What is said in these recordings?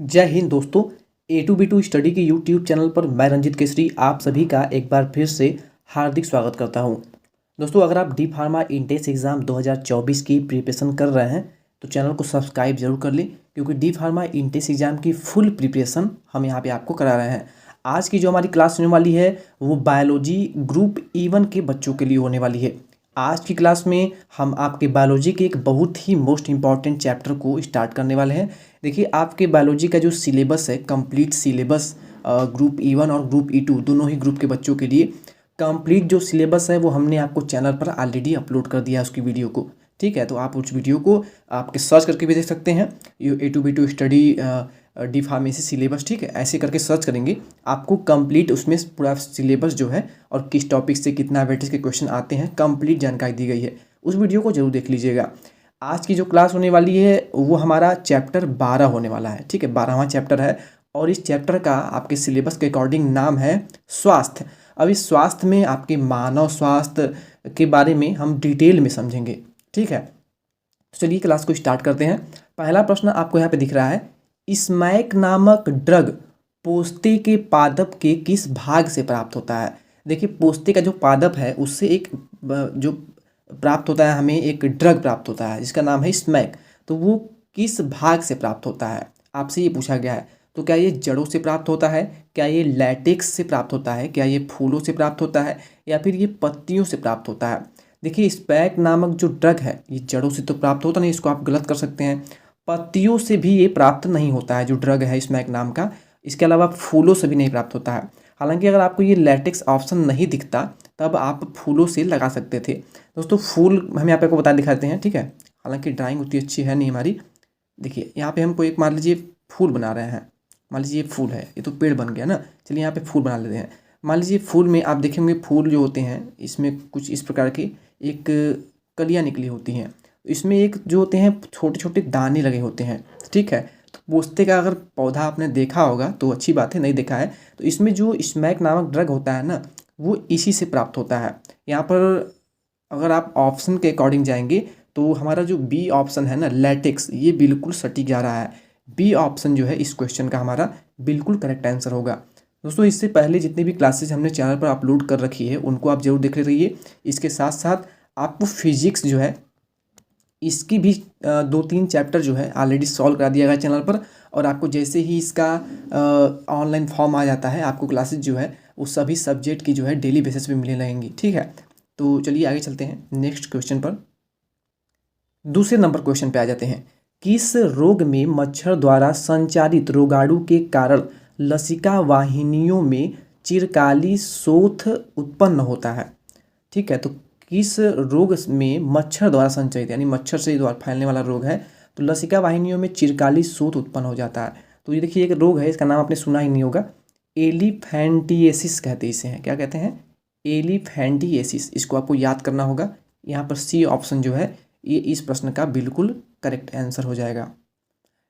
जय हिंद दोस्तों। ए to be to study के यूट्यूब चैनल पर मैं रंजित केसरी आप सभी का एक बार फिर से हार्दिक स्वागत करता हूं। दोस्तों, अगर आप डी फार्मा इंटेंस एग्ज़ाम 2024 की प्रिपरेशन कर रहे हैं तो चैनल को सब्सक्राइब जरूर कर लें, क्योंकि डी फार्मा इंटेंस एग्ज़ाम की फुल प्रिपरेशन हम यहाँ पे आपको करा रहे हैं। आज की जो हमारी क्लास होने वाली है वो बायोलॉजी ग्रुप E1 के बच्चों के लिए होने वाली है। आज की क्लास में हम आपके बायोलॉजी के एक बहुत ही मोस्ट इम्पॉर्टेंट चैप्टर को स्टार्ट करने वाले हैं। देखिए, आपके बायोलॉजी का जो सिलेबस है, कंप्लीट सिलेबस ग्रुप E1 और ग्रुप E2 दोनों ही ग्रुप के बच्चों के लिए कंप्लीट जो सिलेबस है वो हमने आपको चैनल पर ऑलरेडी अपलोड कर दिया है उसकी वीडियो को। ठीक है, तो आप उस वीडियो को आपके सर्च करके भी देख सकते हैं। A2B2 study D pharmacy syllabus, ठीक है, ऐसे करके सर्च करेंगे आपको कंप्लीट उसमें पूरा सिलेबस जो है और किस टॉपिक से कितना वेटेज के क्वेश्चन आते हैं कंप्लीट जानकारी दी गई है। उस वीडियो को जरूर देख लीजिएगा। आज की जो क्लास होने वाली है वो हमारा चैप्टर 12 होने वाला है। ठीक है, 12वां चैप्टर है और इस चैप्टर का आपके सिलेबस के अकॉर्डिंग नाम है स्वास्थ्य। अब इस स्वास्थ्य में आपके मानव स्वास्थ्य के बारे में हम डिटेल में समझेंगे। ठीक है, तो चलिए क्लास को स्टार्ट करते हैं। पहला प्रश्न आपको यहाँ पे दिख रहा है, स्मैक नामक ड्रग पोस्ते के पादप के किस भाग से प्राप्त होता है। देखिए, पोस्ते का जो पादप है उससे एक जो प्राप्त होता है, हमें एक ड्रग प्राप्त होता है जिसका नाम है स्मैक। तो वो किस भाग से प्राप्त होता है आपसे ये पूछा गया है। तो क्या ये जड़ों से प्राप्त होता है, क्या ये लैटेक्स से प्राप्त होता है, क्या ये फूलों से प्राप्त होता है, या फिर ये पत्तियों से प्राप्त होता है। देखिए, स्मैक नामक जो ड्रग है ये जड़ों से तो प्राप्त होता नहीं, इसको आप गलत कर सकते हैं। पत्तियों से भी ये प्राप्त नहीं होता है जो ड्रग है स्मैक नाम का। इसके अलावा फूलों से भी नहीं प्राप्त होता है। हालांकि अगर आपको ये लैटेक्स ऑप्शन नहीं दिखता तब आप फूलों से लगा सकते थे। दोस्तों, फूल हम यहाँ पे आपको बता दिखाते हैं। ठीक है, हालांकि ड्राइंग उतनी अच्छी है नहीं हमारी। देखिए, यहाँ पे हमको एक मान लीजिए फूल बना रहे हैं। मान लीजिए ये फूल है, ये तो पेड़ बन गया ना। चलिए यहाँ पे फूल बना लेते हैं। मान लीजिए फूल में आप देखेंगे फूल जो होते हैं इसमें कुछ इस प्रकार की एक कलियाँ निकली होती हैं। इसमें एक जो होते हैं छोटे छोटे दाने लगे होते हैं। ठीक है, तो पोस्ते का अगर पौधा आपने देखा होगा तो अच्छी बात है, नहीं देखा है तो इसमें जो स्मैक नामक ड्रग होता है ना वो इसी से प्राप्त होता है। यहाँ पर अगर आप ऑप्शन के अकॉर्डिंग जाएंगे तो हमारा जो बी ऑप्शन है ना, लैटेक्स, ये बिल्कुल सटीक जा रहा है। बी ऑप्शन जो है इस क्वेश्चन का हमारा बिल्कुल करेक्ट आंसर होगा। दोस्तों, इससे पहले जितनी भी क्लासेज हमने चैनल पर अपलोड कर रखी है उनको आप जरूर देख रहिए। इसके साथ साथ आपको फिजिक्स जो है इसकी भी 2-3 चैप्टर जो है ऑलरेडी सॉल्व करा दिया गया चैनल पर। और आपको जैसे ही इसका ऑनलाइन फॉर्म आ जाता है आपको क्लासेज जो है वो सभी सब्जेक्ट की जो है डेली बेसिस पे मिलने लगेंगी। ठीक है, तो चलिए आगे चलते हैं नेक्स्ट क्वेश्चन पर। दूसरे नंबर क्वेश्चन पे आ जाते हैं। किस रोग में मच्छर द्वारा संचारित रोगाणु के कारण लसिका वाहिनियों में चिरकाली शोथ उत्पन्न होता है। ठीक है, तो किस रोग में मच्छर द्वारा संचारित यानी मच्छर से द्वारा फैलने वाला रोग है तो लसिका वाहिनियों में चिरकाली शोथ उत्पन्न हो जाता है। तो ये देखिए एक रोग है, इसका नाम आपने सुना ही नहीं होगा, एलिफेंटिएसिस कहते हैं इसे। हैं क्या कहते हैं? एलिफेंटिएसिस। इसको आपको याद करना होगा। यहाँ पर सी ऑप्शन जो है ये इस प्रश्न का बिल्कुल करेक्ट आंसर हो जाएगा।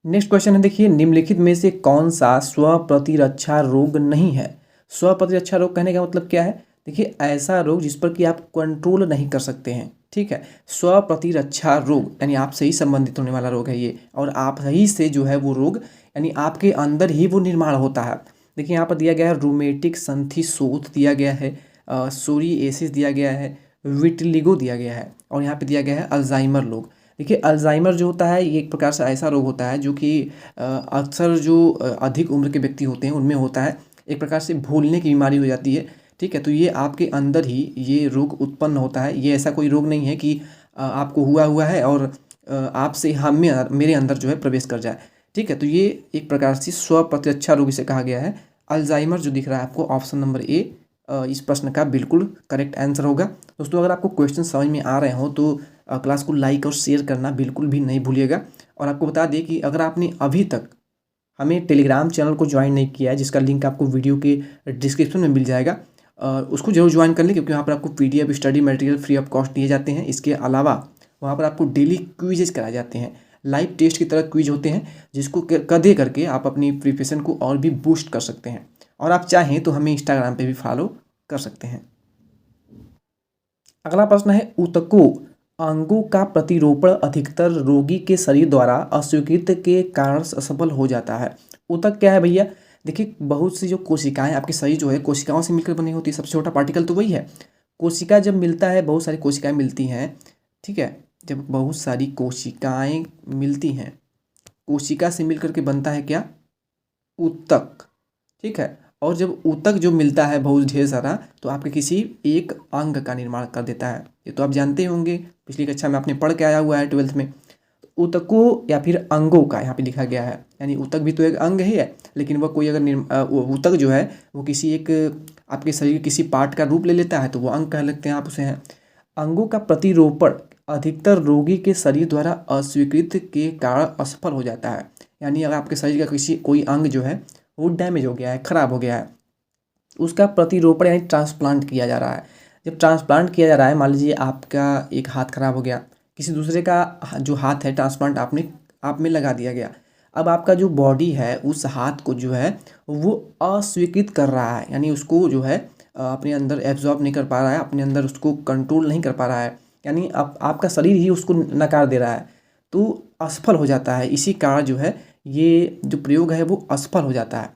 नेक्स्ट क्वेश्चन है, देखिए, निम्नलिखित में से कौन सा स्वप्रतिरक्षा रोग नहीं है। स्वप्रतिरक्षा रोग कहने का मतलब क्या है? देखिए, ऐसा रोग जिस पर कि आप कंट्रोल नहीं कर सकते हैं। ठीक है, स्वप्रतिरक्षा रोग यानी आपसे ही संबंधित होने वाला रोग है ये, और आप ही से जो है वो रोग यानी आपके अंदर ही वो निर्माण होता है। देखिए, यहाँ पर दिया गया है रूमेटिक संधिशोथ दिया गया है, सोरिएसिस दिया गया है, विटिलिगो दिया गया है, और यहाँ पे दिया गया है अल्जाइमर रोग। देखिए, अल्जाइमर जो होता है ये एक प्रकार से ऐसा रोग होता है जो कि अक्सर जो अधिक उम्र के व्यक्ति होते हैं उनमें होता है। एक प्रकार से भूलने की बीमारी हो जाती है। ठीक है, तो ये आपके अंदर ही ये रोग उत्पन्न होता है। ये ऐसा कोई रोग नहीं है कि आपको हुआ है और आपसे हम में मेरे अंदर जो है प्रवेश कर जाए। ठीक है, तो ये एक प्रकार से स्वप्रतिरक्षा रोग इसे कहा गया है। अल्जाइमर जो दिख रहा है आपको ऑप्शन नंबर ए इस प्रश्न का बिल्कुल करेक्ट आंसर होगा। दोस्तों, अगर आपको क्वेश्चन समझ में आ रहे हो तो क्लास को लाइक और शेयर करना बिल्कुल भी नहीं भूलिएगा। और आपको बता दें कि अगर आपने अभी तक हमें टेलीग्राम चैनल को ज्वाइन नहीं किया है, जिसका लिंक आपको वीडियो के डिस्क्रिप्शन में मिल जाएगा, उसको जरूर ज्वाइन कर लें, क्योंकि वहाँ पर आपको PDF study material free of cost दिए जाते हैं। इसके अलावा वहाँ पर आपको डेली क्विजेज कराए जाते हैं, लाइव टेस्ट की तरह क्विज होते हैं, जिसको कदे करके आप अपनी प्रिपरेशन को और भी बूस्ट कर सकते हैं। और आप चाहें तो हमें इंस्टाग्राम पे भी फॉलो कर सकते हैं। अगला प्रश्न है, ऊतकों अंगों का प्रतिरोपण अधिकतर रोगी के शरीर द्वारा अस्वीकृत के कारण असफल हो जाता है। ऊतक क्या है भैया? देखिए, बहुत सी जो कोशिकाएं आपके शरीर जो है कोशिकाओं से मिलकर बनी होती है। सबसे छोटा पार्टिकल तो वही है। कोशिका जब मिलता है, बहुत सारी कोशिकाएं मिलती हैं, ठीक है। जब बहुत सारी कोशिकाएं मिलती हैं, कोशिका से मिलकर के बनता है क्या? ऊतक, ठीक है। और जब ऊतक जो मिलता है बहुत ढेर सारा, तो आपके किसी एक अंग का निर्माण कर देता है। ये तो आप जानते ही होंगे, पिछली कक्षा में आपने पढ़ के आया हुआ है 12th में। ऊतकों या फिर अंगों का यहाँ पे लिखा गया है, यानी ऊतक भी तो एक अंग ही है, लेकिन वह कोई अगर ऊतक जो है वो किसी एक आपके शरीर के किसी पार्ट का रूप ले लेता है तो वो अंग कह लगते हैं आप उसे हैं। अंगों का प्रतिरोपण अधिकतर रोगी के शरीर द्वारा अस्वीकृत के कारण असफल हो जाता है। यानी अगर आपके शरीर का किसी कोई अंग जो है वो डैमेज हो गया है, खराब हो गया है, उसका प्रतिरोपण यानी ट्रांसप्लांट किया जा रहा है। जब ट्रांसप्लांट किया जा रहा है, मान लीजिए आपका एक हाथ खराब हो गया, किसी दूसरे का जो हाथ है ट्रांसप्लांट आप में लगा दिया गया। अब आपका जो बॉडी है उस हाथ को जो है वो अस्वीकृत कर रहा है, यानी उसको जो है अपने अंदर एब्जॉर्ब नहीं कर पा रहा है, अपने अंदर उसको कंट्रोल नहीं कर पा रहा है, यानी आपका शरीर ही उसको नकार दे रहा है, तो असफल हो जाता है। इसी कारण जो है ये जो प्रयोग है वो असफल हो जाता है।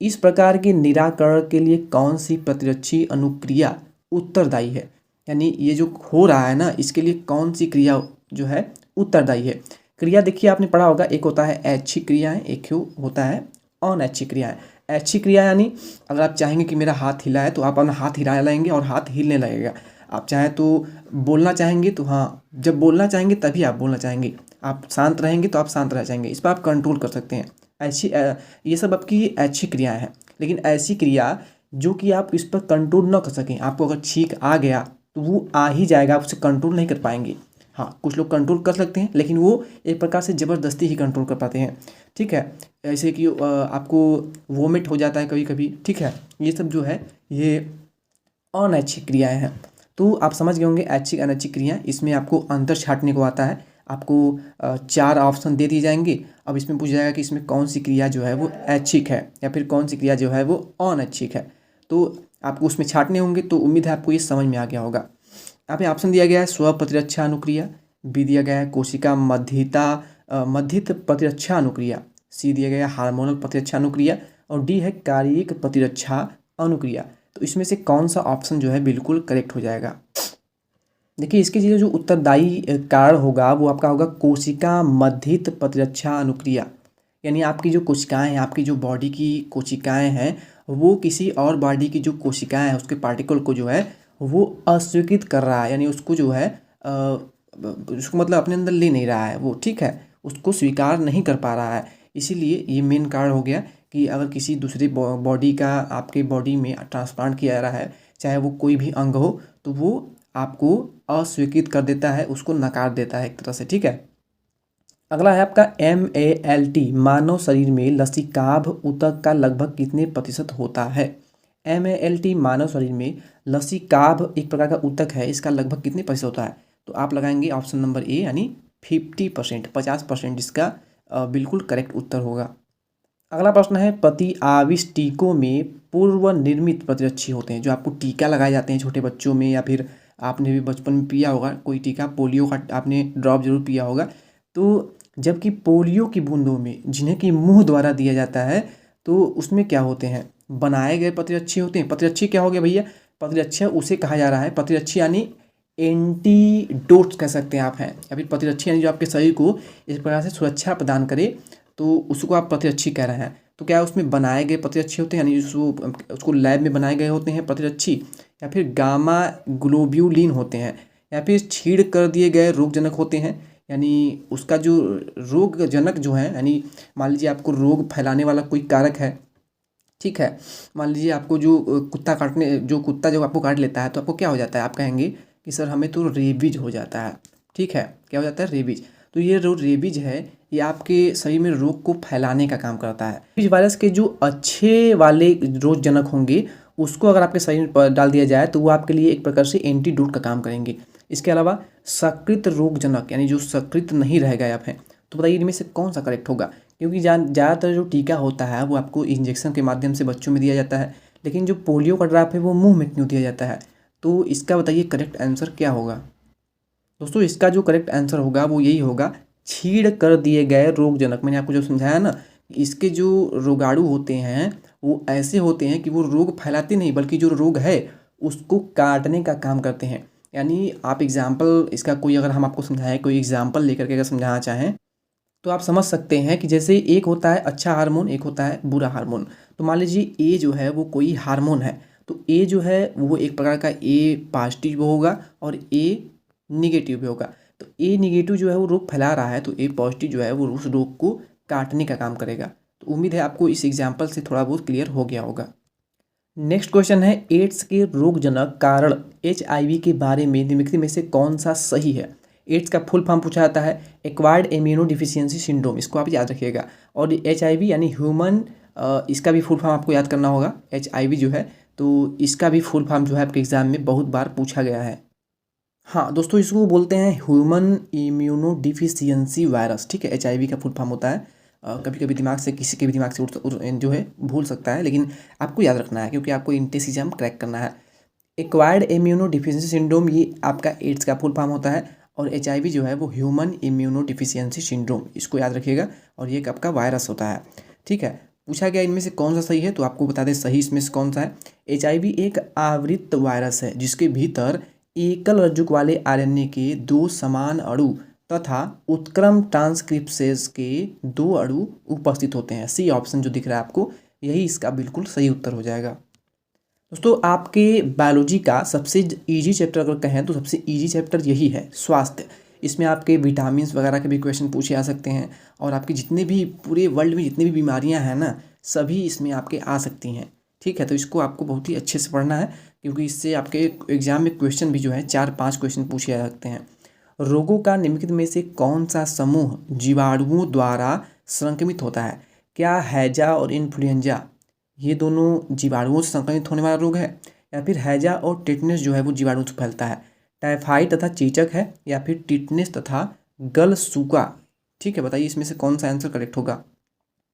इस प्रकार के निराकरण के लिए कौन सी प्रतिरक्षी अनुक्रिया उत्तरदायी है? यानी ये जो हो रहा है ना, इसके लिए कौन सी क्रिया जो है उत्तरदायी है? क्रिया देखिए आपने पढ़ा होगा, एक होता है ऐच्छिक क्रियाएं, एक होता है अनैच्छिक क्रियाएं। ऐच्छिक क्रिया यानी अगर आप चाहेंगे कि मेरा हाथ हिला है तो आप अपना हाथ हिला लेंगे और हाथ हिलने लगेगा। आप चाहें तो बोलना चाहेंगे तो हाँ, जब बोलना चाहेंगे तभी आप बोलना चाहेंगे। आप शांत रहेंगे तो आप शांत रह जाएंगे, इस पर आप कंट्रोल कर सकते हैं। ऐसी ये सब आपकी ऐच्छिक क्रियाएं हैं। लेकिन ऐसी क्रिया जो कि आप इस पर कंट्रोल ना कर सकें, आपको अगर छींक आ गया तो वो आ ही जाएगा, आप उसे कंट्रोल नहीं कर पाएंगे। हाँ, कुछ लोग कंट्रोल कर सकते हैं, लेकिन वो एक प्रकार से ज़बरदस्ती ही कंट्रोल कर पाते हैं, ठीक है। ऐसे कि आपको वोमिट हो जाता है कभी कभी, ठीक है। ये सब जो है ये अनैच्छिक क्रियाएं हैं। तो आप समझ गए होंगे ऐच्छिक अनैच्छिक क्रियाएं, इसमें आपको अंतर छांटने को आता है। आपको 4 ऑप्शन दे दिए जाएंगे। अब इसमें पूछा जाएगा कि इसमें कौन सी क्रिया जो है वो ऐच्छिक है या फिर कौन सी क्रिया जो है वो अनैच्छिक है, तो आपको उसमें छांटने होंगे। तो उम्मीद है आपको ये समझ में आ गया होगा। यहाँ पे ऑप्शन दिया गया है स्वप्रतिरक्षा अनुक्रिया, बी दिया गया है कोशिका मध्यित प्रतिरक्षा अनुक्रिया, सी दिया गया है हार्मोनल प्रतिरक्षा अनुक्रिया, और डी है कार्यिक प्रतिरक्षा अनुक्रिया। तो इसमें से कौन सा ऑप्शन जो है बिल्कुल करेक्ट हो जाएगा? देखिए, इसके लिए जो उत्तरदायी कारण होगा वो आपका होगा कोशिका मध्यित प्रतिरक्षा अनुक्रिया। यानी आपकी जो कोशिकाएं हैं, आपकी जो बॉडी की कोशिकाएं हैं, वो किसी और बॉडी की जो कोशिकाएं हैं उसके पार्टिकल को जो है वो अस्वीकृत कर रहा है, यानी उसको जो है उसको मतलब अपने अंदर ले नहीं रहा है वो, ठीक है, उसको स्वीकार नहीं कर पा रहा है। इसीलिए ये मेन कारण हो गया कि अगर किसी दूसरी बॉडी का आपके बॉडी में ट्रांसप्लांट किया जा रहा है, चाहे वो कोई भी अंग हो, तो वो आपको अस्वीकृत कर देता है, उसको नकार देता है एक तरह से, ठीक है। अगला है आपका MALT, मानव शरीर में लसीकाभ ऊतक का लगभग कितने प्रतिशत होता है? MALT मानव शरीर में लसीकाभ एक प्रकार का ऊतक है, इसका लगभग कितने प्रतिशत होता है? तो आप लगाएंगे ऑप्शन नंबर ए, यानी 50%, 50% इसका बिल्कुल करेक्ट उत्तर होगा। अगला प्रश्न है प्रति आविष्ट टीकों में पूर्व निर्मित प्रतिरक्षी होते हैं। जो आपको टीका लगाए जाते हैं छोटे बच्चों में, या फिर आपने भी बचपन में पिया होगा कोई टीका, पोलियो का आपने ड्रॉप जरूर पिया होगा। तो जबकि पोलियो की बूंदों में जिन्हें कि मुंह द्वारा दिया जाता है, तो उसमें क्या होते हैं? बनाए गए प्रतिरक्षी होते हैं। प्रतिरक्षी क्या हो गया भैया? प्रतिरक्षी उसे कहा जा रहा है, प्रतिरक्षी यानी एंटीडोट्स कह सकते हैं आप हैं, या फिर प्रतिरक्षी यानी जो आपके शरीर को इस प्रकार से सुरक्षा प्रदान करे, तो उसको आप प्रतिरक्षी कह रहे हैं। तो क्या उसमें बनाए गए प्रतिरक्षी होते हैं, यानी उसको लैब में बनाए गए होते हैं प्रतिरक्षी, या फिर गामा ग्लोब्यूलिन होते हैं, या फिर छीड़ कर दिए गए रोगजनक होते हैं, यानी उसका जो रोगजनक जो है, यानी मान लीजिए आपको रोग फैलाने वाला कोई कारक है, ठीक है। मान लीजिए आपको जो कुत्ता जो आपको काट लेता है, तो आपको क्या हो जाता है? आप कहेंगे कि सर हमें तो रेबीज हो जाता है, ठीक है। क्या हो जाता है? रेबीज। तो ये जो रेबीज है ये आपके शरीर में रोग को फैलाने का काम करता है। रेबीज वायरस के जो अच्छे वाले रोगजनक होंगे उसको अगर आपके शरीर पर डाल दिया जाए तो वो आपके लिए एक प्रकार से एंटीडोट का काम करेंगे। इसके अलावा सकृत रोगजनक, यानी जो सकृत नहीं रह गए आप हैं, तो बताइए इनमें से कौन सा करेक्ट होगा? क्योंकि ज़्यादातर जो टीका होता है वो आपको इंजेक्शन के माध्यम से बच्चों में दिया जाता है, लेकिन जो पोलियो का ड्रॉप है वो मुंह में क्यों दिया जाता है? तो इसका बताइए करेक्ट आंसर क्या होगा? दोस्तों, इसका जो करेक्ट आंसर होगा वो यही होगा, छीड़ कर दिए गए रोगजनक। मैंने आपको जो समझाया ना इसके जो रोगाणु होते हैं वो ऐसे होते हैं कि वो रोग फैलाते नहीं बल्कि जो रोग है उसको काटने का काम करते हैं। यानी आप एग्जाम्पल इसका कोई अगर हम आपको समझाएं, कोई एग्जाम्पल लेकर के अगर समझाना चाहें तो आप समझ सकते हैं कि जैसे एक होता है अच्छा हार्मोन, एक होता है बुरा हार्मोन। तो मान लीजिए ए जो है वो कोई हार्मोन है, तो ए जो है वो एक प्रकार का ए पॉजिटिव होगा और ए निगेटिव भी होगा। तो ए निगेटिव जो है वो रोग फैला रहा है, तो ए पॉजिटिव जो है वो उस रोग को काटने का काम करेगा। तो उम्मीद है आपको इस एग्जाम्पल से थोड़ा बहुत क्लियर हो गया होगा। नेक्स्ट क्वेश्चन है, एड्स के रोगजनक कारण HIV के बारे में निम्नलिखित में से कौन सा सही है। एड्स का फुल फॉर्म पूछा जाता है एक्वायर्ड इम्यूनो डिफिशियंसी सिंड्रोम, इसको आप याद रखिएगा। और HIV यानी ह्यूमन, इसका भी फुल फॉर्म आपको याद करना होगा। HIV जो है तो इसका भी फुल फॉर्म जो है आपके एग्जाम में बहुत बार पूछा गया है। हाँ दोस्तों, इसको बोलते हैं ह्यूमन इम्यूनो डिफिशियंसी वायरस, ठीक है। HIV का फुल फॉर्म होता है। कभी कभी दिमाग से किसी के भी दिमाग से जो है भूल सकता है, लेकिन आपको याद रखना है क्योंकि आपको इंटेंस एग्जाम क्रैक करना है। एक्वायर्ड इम्यूनो डिफिशियंसी सिंड्रोम ये आपका एड्स का फुल फॉर्म होता है, और HIV जो है वो ह्यूमन इम्यूनो डिफिशियंसी सिंड्रोम, इसको याद रखिएगा। और ये आपका वायरस होता है, ठीक है। पूछा गया इनमें से कौन सा सही है, तो आपको बता दें सही इसमें से कौन सा है। HIV एक आवृत्त वायरस है जिसके भीतर एकल रज्जुक वाले RNA के 2 समान अणु तथा उत्क्रम ट्रांसक्रिप्सेस के 2 अणु उपस्थित होते हैं। सी ऑप्शन जो दिख रहा है आपको, यही इसका बिल्कुल सही उत्तर हो जाएगा। दोस्तों, आपके बायोलॉजी का सबसे इजी चैप्टर अगर कहें तो सबसे इजी चैप्टर यही है, स्वास्थ्य। इसमें आपके विटामिन वगैरह के भी क्वेश्चन पूछे जा सकते हैं, और आपके जितने भी पूरे वर्ल्ड में जितनी भी बीमारियां हैं ना, सभी इसमें आपके आ सकती हैं, ठीक है। तो इसको आपको बहुत ही अच्छे से पढ़ना है क्योंकि इससे आपके एग्जाम में क्वेश्चन भी जो है 4-5 क्वेश्चन पूछे जा सकते हैं। रोगों का निम्नलिखित में से कौन सा समूह जीवाणुओं द्वारा संक्रमित होता है। क्या हैजा और इन्फ्लुएंजा ये दोनों जीवाणुओं से संक्रमित होने वाला रोग है, या फिर हैजा और टिटनेस जो है वो जीवाणु से फैलता है। टाइफाइड तथा चेचक है, या फिर टिटनेस तथा गलसूका, ठीक है। बताइए इसमें से कौन सा आंसर करेक्ट होगा।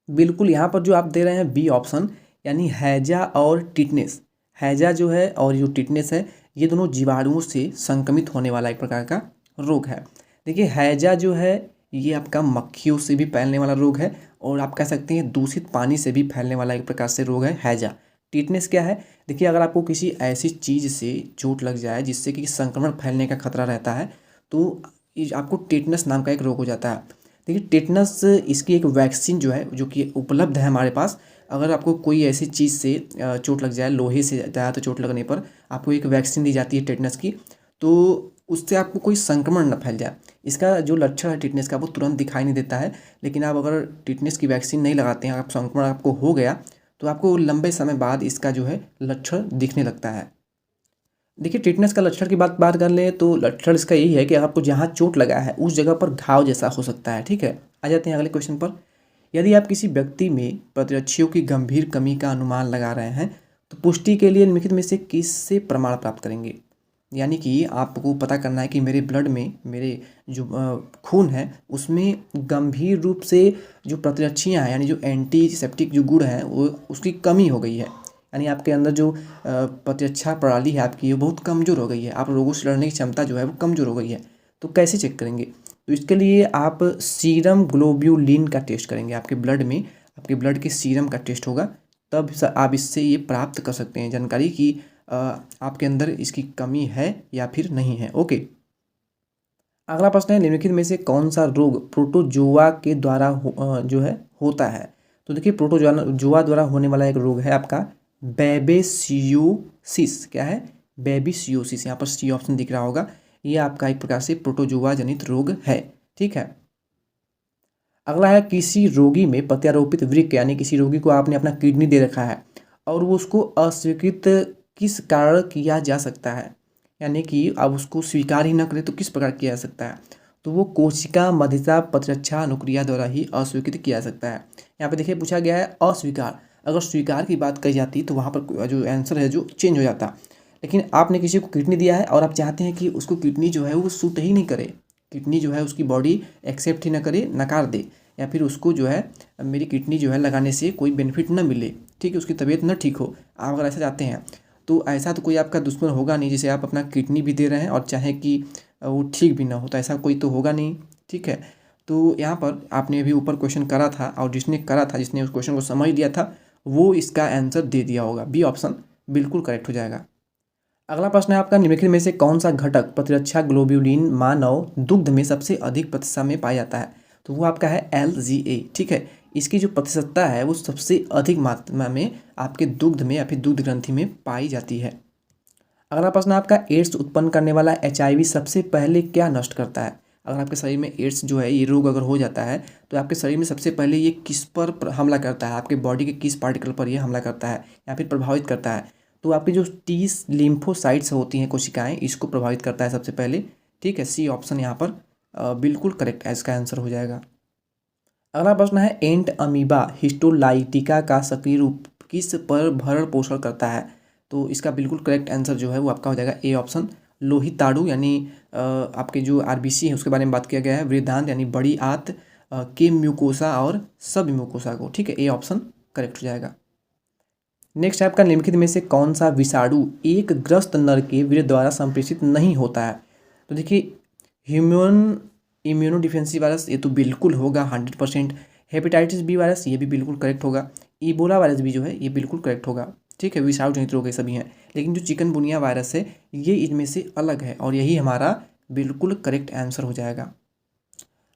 बिल्कुल यहाँ पर जो आप दे रहे हैं बी ऑप्शन, यानी हैजा और टिटनेस। हैजा जो है और जो टिटनेस है ये दोनों जीवाणुओं से संक्रमित होने वाला एक प्रकार का रोग है। देखिए हैजा जो है ये आपका मक्खियों से भी फैलने वाला रोग है, और आप कह सकते हैं दूषित पानी से भी फैलने वाला एक प्रकार से रोग है हैजा। टिटनेस क्या है, देखिए अगर आपको किसी ऐसी चीज़ से चोट लग जाए जिससे कि संक्रमण फैलने का खतरा रहता है, तो आपको टिटनेस नाम का एक रोग हो जाता है। देखिए टिटनेस, इसकी एक वैक्सीन जो है जो कि उपलब्ध है हमारे पास। अगर आपको कोई ऐसी चीज़ से चोट लग जाए, लोहे से ज़्यादा तो चोट लगने पर आपको एक वैक्सीन दी जाती है टिटनेस की, तो उससे आपको कोई संक्रमण न फैल जाए। इसका जो लक्षण है टिटनेस का वो तुरंत दिखाई नहीं देता है, लेकिन आप अगर टिटनेस की वैक्सीन नहीं लगाते हैं, आप संक्रमण आपको हो गया तो आपको लंबे समय बाद इसका जो है लक्षण दिखने लगता है। देखिए टिटनेस का लक्षण की बात कर लें तो लक्षण इसका यही है कि आपको जहाँ चोट लगा है उस जगह पर घाव जैसा हो सकता है, ठीक है। आ जाते हैं अगले क्वेश्चन पर। यदि आप किसी व्यक्ति में प्रतिरक्षियों की गंभीर कमी का अनुमान लगा रहे हैं तो पुष्टि के लिए निम्नलिखित में से किससे प्रमाण प्राप्त करेंगे। यानी कि आपको पता करना है कि मेरे ब्लड में, मेरे जो खून है उसमें गंभीर रूप से जो प्रतिरक्षियाँ हैं यानी जो एंटीसेप्टिक जो गुण हैं वो उसकी कमी हो गई है। यानी आपके अंदर जो प्रतिरक्षा प्रणाली है आपकी वो बहुत कमज़ोर हो गई है, आप रोगों से लड़ने की क्षमता जो है वो कमज़ोर हो गई है। तो कैसे चेक करेंगे, तो इसके लिए आप सीरम ग्लोब्यूलिन का टेस्ट करेंगे। आपके ब्लड में, आपके ब्लड के सीरम का टेस्ट होगा, तब आप इससे ये प्राप्त कर सकते हैं जानकारी कि आपके अंदर इसकी कमी है या फिर नहीं है। ओके, अगला प्रश्न है निम्नलिखित में से कौन सा रोग प्रोटोजोआ के द्वारा जो है होता है। तो देखिए प्रोटोजोआ द्वारा होने वाला एक रोग है आपका बेबेसियोसिस। क्या है, बेबीसियोसिस। यहाँ पर सी ऑप्शन दिख रहा होगा, ये आपका एक प्रकार से प्रोटोजोआ जनित रोग है, ठीक है। अगला है किसी रोगी में प्रत्यारोपित वृक्क, यानी किसी रोगी को आपने अपना किडनी दे रखा है और वो उसको अस्वीकृत किस कारण किया जा सकता है, यानी कि अब उसको स्वीकार ही न करे तो किस प्रकार किया जा सकता है। तो वो कोशिका मध्यता प्रतिरक्षा अनुक्रिया द्वारा ही अस्वीकृत किया जा सकता है। यहाँ पे देखिए पूछा गया है अस्वीकार। अगर स्वीकार की बात कही जाती तो वहाँ पर जो आंसर है जो चेंज हो जाता। लेकिन आपने किसी को किडनी दिया है और आप चाहते हैं कि उसको किडनी जो है वो सूट ही नहीं करे, किडनी जो है उसकी बॉडी एक्सेप्ट ही ना करे, नकार दे, या फिर उसको जो है मेरी किडनी जो है लगाने से कोई बेनिफिट ना मिले, ठीक है, उसकी तबीयत ना ठीक हो। आप अगर ऐसा चाहते हैं तो ऐसा तो कोई आपका दुश्मन होगा नहीं जिसे आप अपना किडनी भी दे रहे हैं और चाहे कि वो ठीक भी ना हो, तो ऐसा कोई तो होगा नहीं, ठीक है। तो यहाँ पर आपने अभी ऊपर क्वेश्चन करा था और जिसने उस क्वेश्चन को समझ लिया था वो इसका आंसर दे दिया होगा। बी ऑप्शन बिल्कुल करेक्ट हो जाएगा। अगला प्रश्न है आपका, निम्नलिखित में से कौन सा घटक प्रतिरक्षा ग्लोब्यूलिन मानव दुग्ध में सबसे अधिक प्रतिशत में पाया जाता है? तो वो आपका है LGA। ठीक है, इसकी जो प्रतिशतता है वो सबसे अधिक मात्रा में आपके दुग्ध में या फिर दुग्ध ग्रंथि में पाई जाती है। अगला प्रश्न आपका, एड्स उत्पन्न करने वाला HIV सबसे पहले क्या नष्ट करता है? अगर आपके शरीर में एड्स जो है ये रोग अगर हो जाता है तो आपके शरीर में सबसे पहले ये किस पर हमला करता है? आपके बॉडी के किस पार्टिकल पर ये हमला करता है या फिर प्रभावित करता है? तो आपकी जो टी लिम्फोसाइट्स होती हैं कोशिकाएं, इसको प्रभावित करता है सबसे पहले। ठीक है, सी ऑप्शन यहाँ पर बिल्कुल करेक्ट इसका आंसर हो जाएगा। अगला प्रश्न है, एंट अमीबा हिस्टोलाइटिका का सक्रिय रूप किस पर भरण पोषण करता है? तो इसका बिल्कुल करेक्ट आंसर जो है वो आपका हो जाएगा ए ऑप्शन, लोहिताड़ु यानी आपके जो RBC है उसके बारे में बात किया गया है, वृद्धांत यानी बड़ी आंत के म्यूकोसा और सब म्यूकोसा को। ठीक है, ए ऑप्शन करेक्ट हो जाएगा। नेक्स्ट आपका, निम्नलिखित में से कौन सा विषाणु एक ग्रस्त नर के वीर्य द्वारा संप्रेषित नहीं होता है? तो देखिए, ह्यूमन इम्यूनोडिफिशियंसी वायरस ये तो बिल्कुल होगा 100%। हेपेटाइटिस बी वायरस ये भी बिल्कुल करेक्ट होगा। इबोला वायरस भी जो है ये बिल्कुल करेक्ट होगा। ठीक है, विषाणु जनित रोग ये सभी हैं, लेकिन जो चिकनगुनिया वायरस है ये इनमें से अलग है और यही हमारा बिल्कुल करेक्ट आंसर हो जाएगा।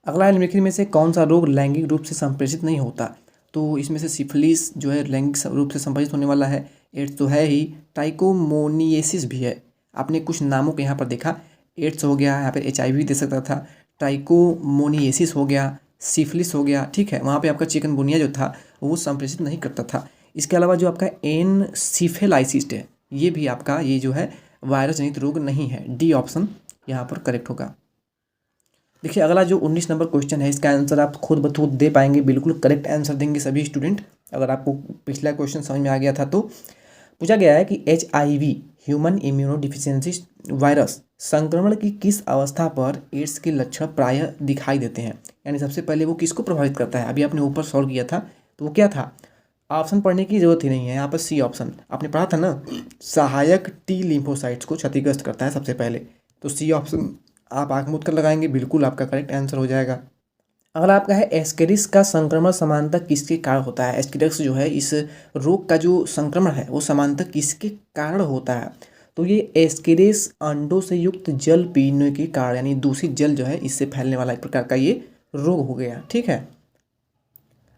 अगला, निम्नलिखित में से कौन सा रोग लैंगिक रूप से संप्रेषित नहीं होता? तो इसमें से सिफिलिस जो है लैंगिक रूप से संप्रेषित होने वाला है, एड्स तो है ही, ट्राइकोमोनिएसिस भी है। आपने कुछ नामों के यहाँ पर देखा, एड्स हो गया, यहाँ पर HIV दे सकता था, ट्राइकोमोनिएसिस हो गया, सिफिलिस हो गया। ठीक है, वहाँ पे आपका चिकनगुनिया जो था वो संप्रेषित नहीं करता था। इसके अलावा जो आपका एनसीफेलाइसिस है ये भी आपका ये जो है वायरस जनित रोग नहीं है। डी ऑप्शन यहाँ पर करेक्ट होगा। देखिए, अगला जो 19 नंबर क्वेश्चन है इसका आंसर आप खुद ब खुद दे पाएंगे, बिल्कुल करेक्ट आंसर देंगे सभी स्टूडेंट। अगर आपको पिछला क्वेश्चन समझ में आ गया था तो पूछा गया है कि HIV ह्यूमन इम्यूनोडिफिशियंसी वायरस संक्रमण की किस अवस्था पर एड्स के लक्षण प्रायः दिखाई देते हैं? यानी सबसे पहले वो किसको प्रभावित करता है? अभी आपने ऊपर सॉल्व किया था तो वो क्या था? ऑप्शन पढ़ने की जरूरत ही नहीं है, यहाँ पर सी ऑप्शन आपने पढ़ा था ना, सहायक टी लिम्फोसाइट्स को क्षतिग्रस्त करता है सबसे पहले। तो सी ऑप्शन आप आंख मूंद कर लगाएंगे, बिल्कुल आपका करेक्ट आंसर हो जाएगा। अगला आपका है, एस्केरिस का संक्रमण सामान्यतः किसके कारण होता है? एस्केरिस जो है इस रोग का जो संक्रमण है वो सामान्यतः किसके कारण होता है? तो ये एस्केरिस अंडों से युक्त जल पीने के कारण यानी दूषित जल जो है इससे फैलने वाला एक प्रकार का ये रोग हो गया। ठीक है,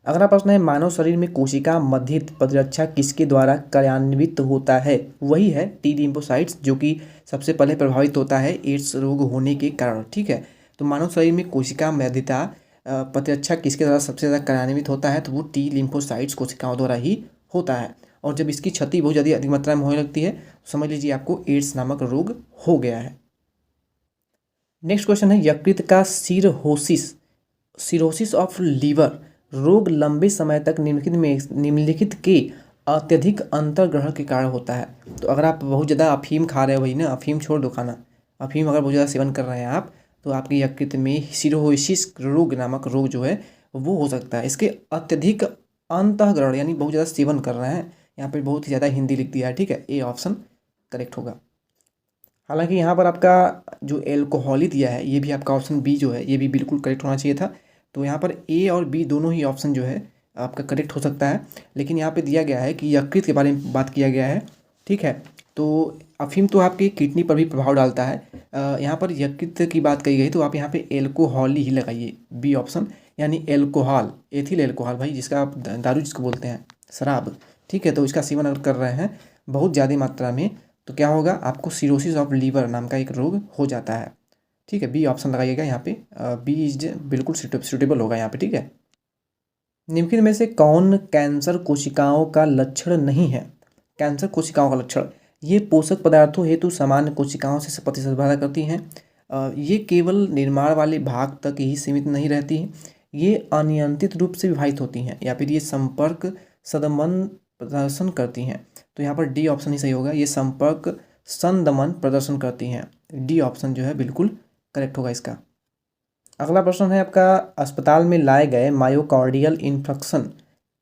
अगला प्रश्न है, मानव शरीर में कोशिका मध्यस्थ प्रतिरक्षा किसके द्वारा कार्यान्वित होता है? वही है टी लिम्फोसाइट्स जो कि सबसे पहले प्रभावित होता है एड्स रोग होने के कारण। ठीक है, तो मानव शरीर में कोशिका मध्यस्थ प्रतिरक्षा किसके द्वारा सबसे ज़्यादा कार्यान्वित होता है? तो वो टी लिम्फोसाइट्स कोशिकाओं द्वारा ही होता है। और जब इसकी क्षति बहुत ज़्यादा अधिक मात्रा में होने लगती है समझ लीजिए आपको एड्स नामक रोग हो गया है। नेक्स्ट क्वेश्चन है, यकृत का सिरोसिस ऑफ लीवर रोग लंबे समय तक निम्नलिखित के अत्यधिक अंतर्ग्रहण के कारण होता है। तो अगर आप बहुत ज़्यादा अफीम खा रहे हो, वही ना, अफीम छोड़ दो खाना, अफीम अगर बहुत ज़्यादा सेवन कर रहे हैं आप तो आपके यकृत में सिरोसिस रोग नामक रोग जो है वो हो सकता है। इसके अत्यधिक अंतःग्रहण यानी बहुत ज़्यादा सेवन कर रहे हैं, यहाँ पर बहुत ही ज़्यादा हिंदी लिख दिया है। ठीक है, ए ऑप्शन करेक्ट होगा। हालांकि यहाँ पर आपका जो एल्कोहलिक दिया है ये भी आपका ऑप्शन बी जो है ये भी बिल्कुल करेक्ट होना चाहिए था। तो यहाँ पर ए और बी दोनों ही ऑप्शन जो है आपका करेक्ट हो सकता है, लेकिन यहाँ पे दिया गया है कि यकृत के बारे में बात किया गया है। ठीक है, तो अफीम तो आपकी किडनी पर भी प्रभाव डालता है, यहाँ पर यकृत की बात कही गई तो आप यहाँ पे एल्कोहल ही लगाइए, बी ऑप्शन यानी एल्कोहल, एथिल एल्कोहल भाई, जिसका आप दारू जिसको बोलते हैं, शराब। ठीक है, तो इसका सेवन अगर कर रहे हैं बहुत ज़्यादा मात्रा में तो क्या होगा? आपको सिरोसिस ऑफ लीवर नाम का एक रोग हो जाता है। ठीक है, बी ऑप्शन लगाइएगा यहाँ पे, बी इज बिल्कुल सूटेबल होगा यहाँ पे। ठीक है, निम्नलिखित में से कौन कैंसर कोशिकाओं का लक्षण नहीं है? कैंसर कोशिकाओं का लक्षण, ये पोषक पदार्थों हेतु सामान्य कोशिकाओं से प्रतिस्पर्धा करती हैं, ये केवल निर्माण वाले भाग तक ही सीमित नहीं रहती हैं, ये अनियंत्रित रूप से विभाजित होती हैं, या फिर ये संपर्क संदमन प्रदर्शन करती हैं। तो यहाँ पर डी ऑप्शन ही सही होगा, ये संपर्क संदमन प्रदर्शन करती हैं। डी ऑप्शन जो है बिल्कुल करेक्ट होगा इसका। अगला प्रश्न है आपका, अस्पताल में लाए गए मायोकार्डियल इन्फेक्शन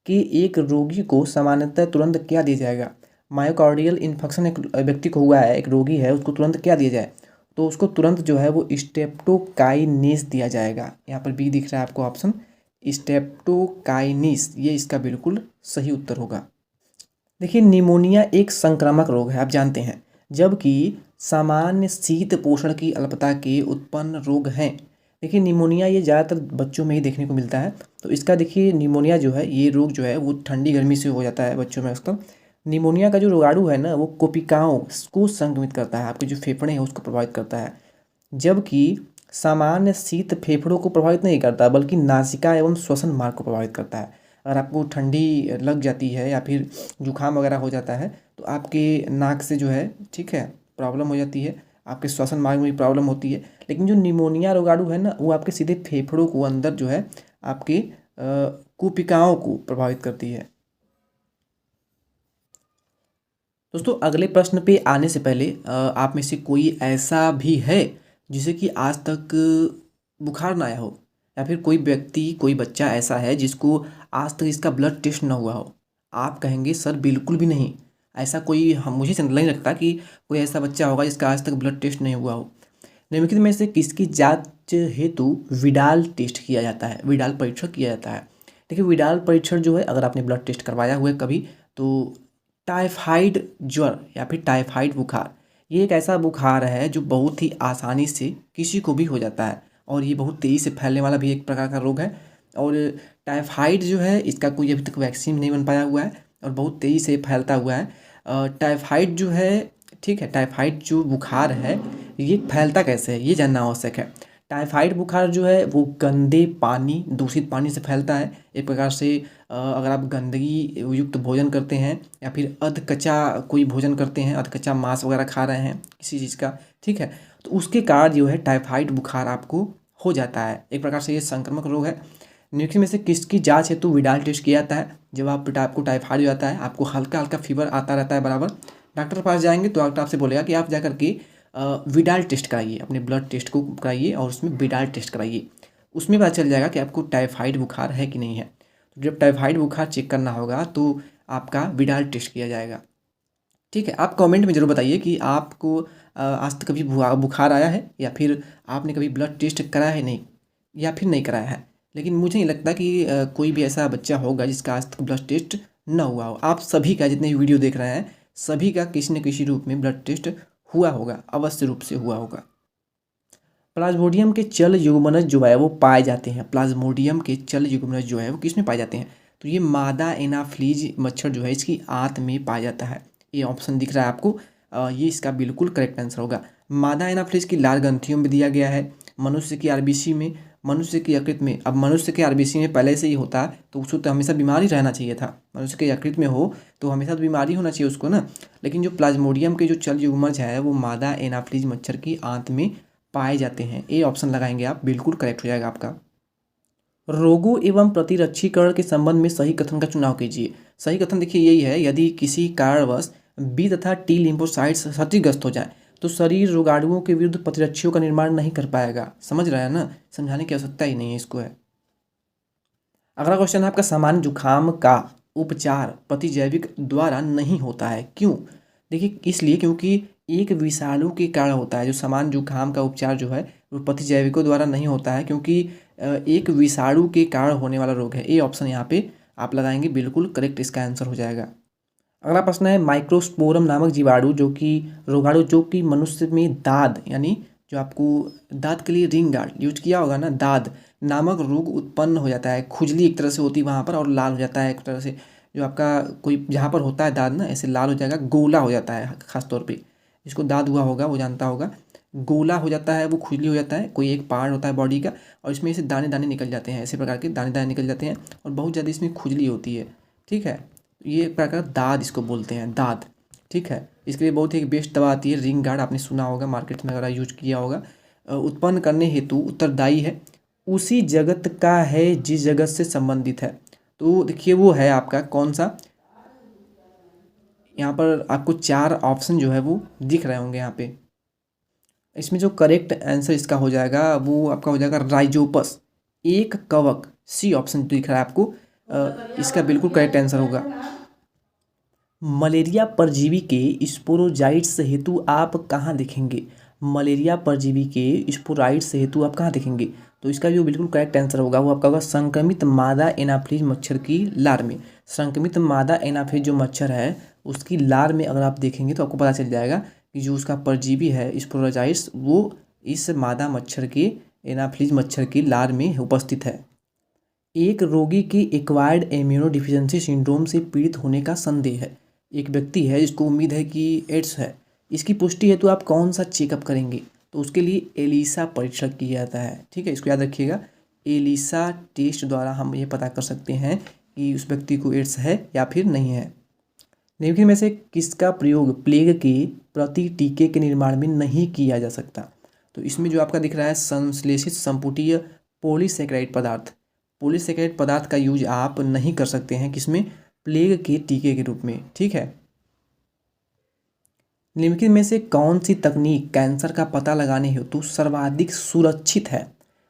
के एक रोगी को सामान्यतः तुरंत क्या दिया जाएगा? मायोकार्डियल इन्फेक्शन एक व्यक्ति को हुआ है, एक रोगी है, उसको तुरंत क्या दिया जाए? तो उसको तुरंत जो है वो स्ट्रेप्टोकाइनेस दिया जाएगा। यहाँ पर बी दिख रहा है आपको ऑप्शन, स्ट्रेप्टोकाइनेस, ये इसका बिल्कुल सही उत्तर होगा। देखिए निमोनिया एक संक्रामक रोग है, आप जानते हैं, जबकि सामान्य शीत पोषण की अल्पता के उत्पन्न रोग हैं। देखिए निमोनिया ये ज़्यादातर बच्चों में ही देखने को मिलता है। तो इसका देखिए निमोनिया जो है ये रोग जो है वो ठंडी गर्मी से हो जाता है बच्चों में अक्सर। निमोनिया का जो रोगाणु है ना वो कोशिकाओं को संक्रमित करता है, आपके जो फेफड़े हैं उसको प्रभावित करता है, जबकि सामान्य शीत फेफड़ों को प्रभावित नहीं करता बल्कि नासिका एवं श्वसन मार्ग को प्रभावित करता है। अगर आपको ठंडी लग जाती है या फिर जुकाम वगैरह हो जाता है तो आपके नाक से जो है, ठीक है, प्रॉब्लम हो जाती है, आपके श्वसन मार्ग में भी प्रॉब्लम होती है। लेकिन जो निमोनिया रोगाणु है ना वो आपके सीधे फेफड़ों को अंदर जो है आपके कोशिकाओं को प्रभावित करती है। दोस्तों अगले प्रश्न पे आने से पहले आप में से कोई ऐसा भी है जिसे कि आज तक बुखार ना आया हो, या फिर कोई व्यक्ति कोई बच्चा ऐसा है जिसको आज तक इसका ब्लड टेस्ट ना हुआ हो? आप कहेंगे सर बिल्कुल भी नहीं, ऐसा कोई हम मुझे नहीं लगता कि कोई ऐसा बच्चा होगा जिसका आज तक ब्लड टेस्ट नहीं हुआ हो। निम्नलिखित में से किसकी जांच हेतु विडाल टेस्ट किया जाता है, विडाल परीक्षण किया जाता है? देखिए विडाल परीक्षण जो है, अगर आपने ब्लड टेस्ट करवाया हुआ है कभी, तो टाइफाइड ज्वर या फिर टाइफाइड बुखार, ये एक ऐसा बुखार है जो बहुत ही आसानी से किसी को भी हो जाता है और ये बहुत तेज़ी से फैलने वाला भी एक प्रकार का रोग है। और टाइफाइड जो है इसका कोई अभी तक वैक्सीन नहीं बन पाया हुआ है और बहुत तेज़ी से फैलता हुआ है। टाइफाइड जो है, ठीक है, टाइफाइड जो बुखार है ये फैलता कैसे है ये जानना आवश्यक है। टाइफाइड बुखार जो है वो गंदे पानी, दूषित पानी से फैलता है। एक प्रकार से अगर आप गंदगी युक्त भोजन करते हैं या फिर अध कच्चा कोई भोजन करते हैं, अध कच्चा मांस वगैरह खा रहे हैं किसी चीज़ का, ठीक है, तो उसके कारण जो है टाइफाइड बुखार आपको हो जाता है। एक प्रकार से ये संक्रामक रोग है। निम्नलिखित में से किसकी जांच हेतु विडाल टेस्ट किया जाता है? जब आपको टाइफाइड हो जाता है, आपको हल्का हल्का फीवर आता रहता है बराबर, डॉक्टर के पास जाएंगे तो डॉक्टर आपसे बोलेगा कि आप जाकर के विडाल टेस्ट कराइए, अपने ब्लड टेस्ट को कराइए और उसमें विडाल टेस्ट कराइए। उसमें पता चल जाएगा कि आपको टाइफाइड बुखार है कि नहीं है। तो जब टाइफाइड बुखार चेक करना होगा तो आपका विडाल टेस्ट किया जाएगा। ठीक है, आप कमेंट में ज़रूर बताइए कि आपको आज तक कभी बुखार आया है या फिर आपने कभी ब्लड टेस्ट कराया है नहीं, या फिर नहीं कराया है। लेकिन मुझे नहीं लगता कि कोई भी ऐसा बच्चा होगा जिसका आज तक ब्लड टेस्ट ना हुआ हो। आप सभी का, जितने भी वीडियो देख रहे हैं, सभी का किसी न किसी रूप में ब्लड टेस्ट हुआ होगा, अवश्य रूप से हुआ होगा। प्लाज्मोडियम के चल युग्मनज जो है वो पाए जाते हैं, प्लाज्मोडियम के चल युग्मनज जो है वो किस में पाए जाते हैं? तो ये मादा एनाफ्लीज मच्छर जो है इसकी आंत में पाया जाता है। ये ऑप्शन दिख रहा है आपको, ये इसका बिल्कुल करेक्ट आंसर होगा। मादा एनाफ्लीज की लाल ग्रंथियों में दिया गया है, मनुष्य की आरबीसी में, मनुष्य की यकृत में। अब मनुष्य के आरबीसी में पहले से ही होता है तो उसको तो हमेशा बीमारी रहना चाहिए था, मनुष्य के यकृत में हो तो हमेशा तो बीमारी होना चाहिए उसको ना। लेकिन जो प्लाज्मोडियम के जो चल युग्मज है वो मादा एनाफ्लीज मच्छर की आंत में पाए जाते हैं। ए ऑप्शन लगाएंगे आप, बिल्कुल करेक्ट हो जाएगा आपका। रोगों एवं प्रतिरक्षीकरण के संबंध में सही कथन का चुनाव कीजिए। सही कथन देखिए यही है, यदि किसी कारणवश बी तथा टी लिम्फोसाइट्स क्षतिग्रस्त हो जाए तो शरीर रोगाणुओं के विरुद्ध प्रतिरक्षियों का निर्माण नहीं कर पाएगा। समझ रहे हैं ना, समझाने की आवश्यकता ही नहीं है इसको है। अगला क्वेश्चन है आपका, सामान्य जुखाम का उपचार प्रतिजैविक द्वारा नहीं होता है, क्यों? देखिए इसलिए क्योंकि एक विषाणु के कारण होता है। जो सामान्य जुखाम का उपचार जो है वो प्रतिजैविकों द्वारा नहीं होता है, क्योंकि एक विषाणु के कारण होने वाला रोग है। ए ऑप्शन यहाँ पे आप लगाएंगे, बिल्कुल करेक्ट इसका आंसर हो जाएगा। अगला प्रश्न है, माइक्रोस्पोरम नामक जीवाणु जो कि रोगाणु जो कि मनुष्य में दाद, यानी जो आपको दांत के लिए रिंग गार्ड यूज किया होगा ना, दाद नामक रोग उत्पन्न हो जाता है। खुजली एक तरह से होती है वहाँ पर और लाल हो जाता है एक तरह से, जो आपका कोई जहाँ पर होता है दाद ना ऐसे लाल हो जाएगा, गोला हो जाता है। खास तौर पे जिसको दाद हुआ होगा वो जानता होगा, गोला हो जाता है, वो खुजली हो जाता है, कोई एक पार्ट होता है बॉडी का और इसमें ऐसे दाने दाने निकल जाते हैं, ऐसे प्रकार के दाने दाने निकल जाते हैं और बहुत ज़्यादा इसमें खुजली होती है। ठीक है, ये प्रकार दाद इसको बोलते हैं, दाद। ठीक है, इसके लिए बहुत ही एक बेस्ट दवा आती है रिंग गार्ड, आपने सुना होगा, मार्केट में अगर यूज किया होगा। उत्पन्न करने हेतु उत्तरदायी है, उसी जगत का है जिस जगत से संबंधित है। तो देखिए वो है आपका कौन सा, यहाँ पर आपको 4 ऑप्शन जो है वो दिख रहे होंगे यहाँ पे। इसमें जो करेक्ट आंसर इसका हो जाएगा वो आपका हो जाएगा राइजोपस, एक कवक। सी ऑप्शन दिख रहा है आपको, इसका बिल्कुल करेक्ट आंसर होगा। मलेरिया परजीवी के स्पोरोजाइट्स हेतु आप कहाँ देखेंगे? मलेरिया परजीवी के स्पोराइड्स हेतु आप कहाँ देखेंगे? तो इसका जो बिल्कुल करेक्ट आंसर होगा वो आपका होगा संक्रमित मादा एनाफ्लीज मच्छर की लार में। संक्रमित मादा एनाफ्लीज जो मच्छर है उसकी लार में अगर आप देखेंगे तो आपको पता चल जाएगा कि जो उसका परजीवी है स्पोराइड्स वो इस मादा मच्छर के एनाफ्लीज मच्छर की लार में उपस्थित है। एक रोगी की एक्वायर्ड इम्यूनोडिफिशियेंसी सिंड्रोम से पीड़ित होने का संदेह है। एक व्यक्ति है जिसको उम्मीद है कि एड्स है, इसकी पुष्टि हेतु आप कौन सा चेकअप करेंगे? तो उसके लिए एलिसा परीक्षण किया जाता है। ठीक है, इसको याद रखिएगा। एलिसा टेस्ट द्वारा हम ये पता कर सकते हैं कि उस व्यक्ति को एड्स है या फिर नहीं है। निम्नलिखित में से किसका प्रयोग प्लेग के प्रति टीके के निर्माण में नहीं किया जा सकता? तो इसमें जो आपका दिख रहा है संश्लेषित संपुटीय पॉलीसैकेराइड पदार्थ, पॉलीसैकेराइड पदार्थ का यूज आप नहीं कर सकते हैं किसमें? प्लेग के टीके के रूप में। ठीक है। निम्नलिखित में से कौन सी तकनीक कैंसर का पता लगाने हेतु सर्वाधिक सुरक्षित है?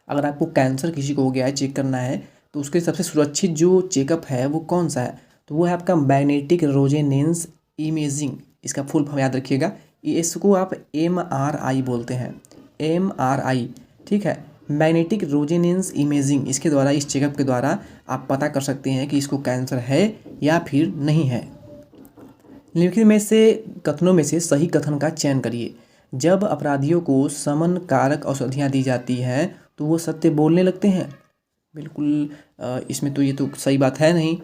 अगर आपको कैंसर किसी को हो गया है, चेक करना है, तो उसके सबसे सुरक्षित जो चेकअप है वो कौन सा है? तो वो है आपका मैग्नेटिक रेजोनेंस इमेजिंग। इसका फुल फॉर्म याद रखिएगा। इसको आप MRI बोलते हैं, MRI। ठीक है, मैग्नेटिक रेजोनेंस इमेजिंग। इसके द्वारा, इस चेकअप के द्वारा आप पता कर सकते हैं कि इसको कैंसर है या फिर नहीं है। निम्नलिखित में से कथनों में से सही कथन का चयन करिए। जब अपराधियों को समन कारक औषधियाँ दी जाती हैं तो वो सत्य बोलने लगते हैं। बिल्कुल इसमें तो ये तो सही बात है नहीं।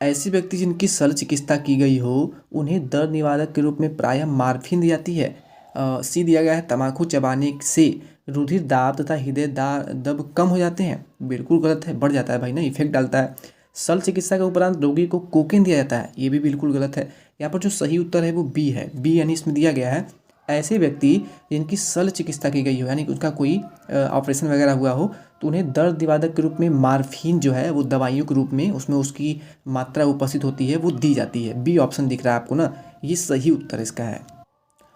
ऐसे व्यक्ति जिनकी शल्य चिकित्सा की गई हो उन्हें दर्द निवारक के रूप में प्रायः मार्फिन दी जाती है। सी दिया गया है तम्बाकू चबाने से रुधिर दाब तथा हृदय दब कम हो जाते हैं। बिल्कुल गलत है, बढ़ जाता है भाई ना, इफेक्ट डालता है। शल्य चिकित्सा के उपरांत रोगी को कोकेन दिया जाता है, ये भी बिल्कुल गलत है। यहाँ पर जो सही उत्तर है वो बी है। बी यानी इसमें दिया गया है ऐसे व्यक्ति जिनकी शल्य चिकित्सा की गई हो, यानी कि उनका कोई ऑपरेशन वगैरह हुआ हो, तो उन्हें दर्द निवारक के रूप में मार्फिन जो है वो दवाइयों के रूप में उसमें उसकी मात्रा उपस्थित होती है, वो दी जाती है। बी ऑप्शन दिख रहा है आपको ना, ये सही उत्तर इसका है।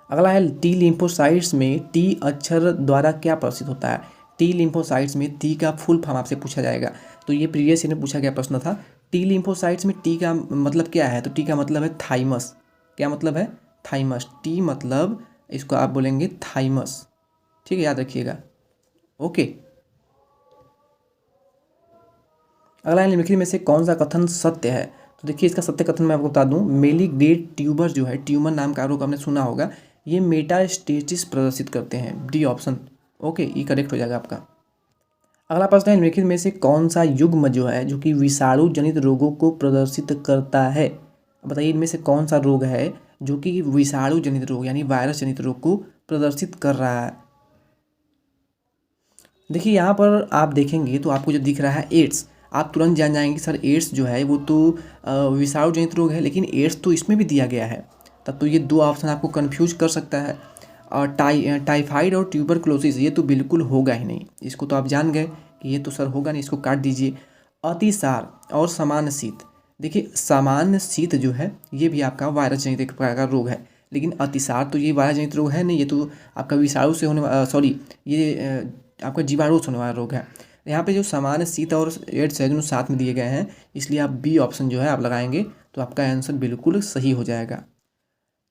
अगला है टी लिम्फोसाइट्स में टी अक्षर द्वारा क्या प्रदर्शित होता है? टी लिम्फोसाइट्स में टी का फुल फॉर्म आपसे पूछा जाएगा। तो ये प्रीवियस ईयर में पूछा गया प्रश्न था। टी लिम्फोसाइट्स में टी का मतलब क्या है? तो टी का मतलब है थाइमस। क्या मतलब है? थाइमस। टी मतलब इसको आप बोलेंगे थाइमस। ठीक है, याद रखिएगा। ओके। अगला है निम्नलिखित में से कौन सा कथन सत्य है? तो देखिए इसका सत्य कथन मैं आपको बता दूं। मेलिग्नेंट ट्यूबर जो है, ट्यूमर नाम का रोग आपने सुना होगा, ये मेटास्टेसिस प्रदर्शित करते हैं। D option. ओके, ये करेक्ट हो जाएगा आपका। अगला प्रश्न है निम्नलिखित में से कौन सा युग्म जो है जो कि विषाणु जनित रोगों को प्रदर्शित करता है? बताइए इनमें से कौन सा रोग है जो कि विषाणु जनित रोग यानी वायरस जनित रोग को प्रदर्शित कर रहा है? देखिए यहाँ पर आप देखेंगे तो आपको जो दिख रहा है एड्स, आप तुरंत जान जाएंगे सर एड्स जो है वो तो विषाणु जनित रोग है, लेकिन एड्स तो इसमें भी दिया गया है। तब तो ये दो ऑप्शन आपको कंफ्यूज कर सकता है। और टाइफाइड और ट्यूबरकुलोसिस ये तो बिल्कुल होगा ही नहीं, इसको तो आप जान गए कि ये तो सर होगा नहीं, इसको काट दीजिए। अतिसार और सामान्य शीत, देखिए सामान्य शीत जो है ये भी आपका वायरस जनित एक प्रकार का रोग है, लेकिन अतिसार तो ये वायरस जनित रोग है नहीं, ये तो आपका विषाणु से होने वाला सॉरी ये आपका जीवाणु से होने वाला रोग है। यहाँ पे जो सामान्य शीत और एड्स है दोनों साथ में दिए गए हैं, इसलिए आप बी ऑप्शन जो है आप लगाएंगे तो आपका आंसर बिल्कुल सही हो जाएगा।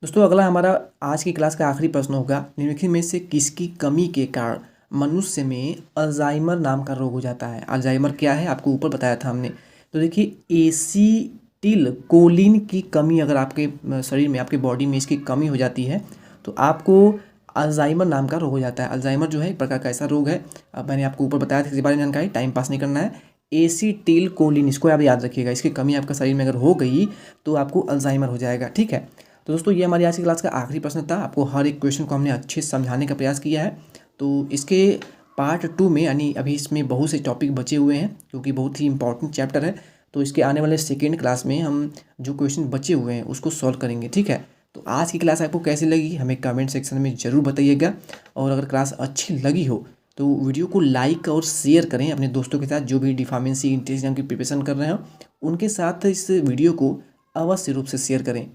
दोस्तों अगला हमारा आज की क्लास का आखिरी प्रश्न होगा। निम्नलिखित में से किसकी कमी के कारण मनुष्य में अल्जाइमर नाम का रोग हो जाता है? अल्जाइमर क्या है आपको ऊपर बताया था हमने। तो देखिए एसिटिल कोलिन की कमी अगर आपके शरीर में, आपके बॉडी में इसकी कमी हो जाती है तो आपको अल्जाइमर नाम का रोग हो जाता है। अल्जाइमर जो है एक प्रकार का ऐसा रोग है, अब मैंने आपको ऊपर बताया था, इसके बारे में जानकारी टाइम पास नहीं करना है। एसिटिल कोलिन, इसको आप याद रखिएगा, इसकी कमी आपका शरीर में अगर हो गई तो आपको अल्जाइमर हो जाएगा। ठीक है, तो दोस्तों ये हमारी आज की क्लास का आखिरी प्रश्न था। आपको हर एक क्वेश्चन को हमने अच्छे से समझाने का प्रयास किया है। तो इसके पार्ट 2 में यानी अभी इसमें बहुत से टॉपिक बचे हुए हैं क्योंकि बहुत ही इंपॉर्टेंट चैप्टर है, तो इसके आने वाले सेकेंड क्लास में हम जो क्वेश्चन बचे हुए हैं उसको सॉल्व करेंगे। ठीक है, तो आज की क्लास आपको कैसी लगी हमें कमेंट सेक्शन में ज़रूर बताइएगा, और अगर क्लास अच्छी लगी हो तो वीडियो को लाइक और शेयर करें अपने दोस्तों के साथ जो भी डिफार्मेसी इंट्रेंस एग्जाम की प्रिपरेशन कर रहे हो, उनके साथ इस वीडियो को अवश्य रूप से शेयर करें।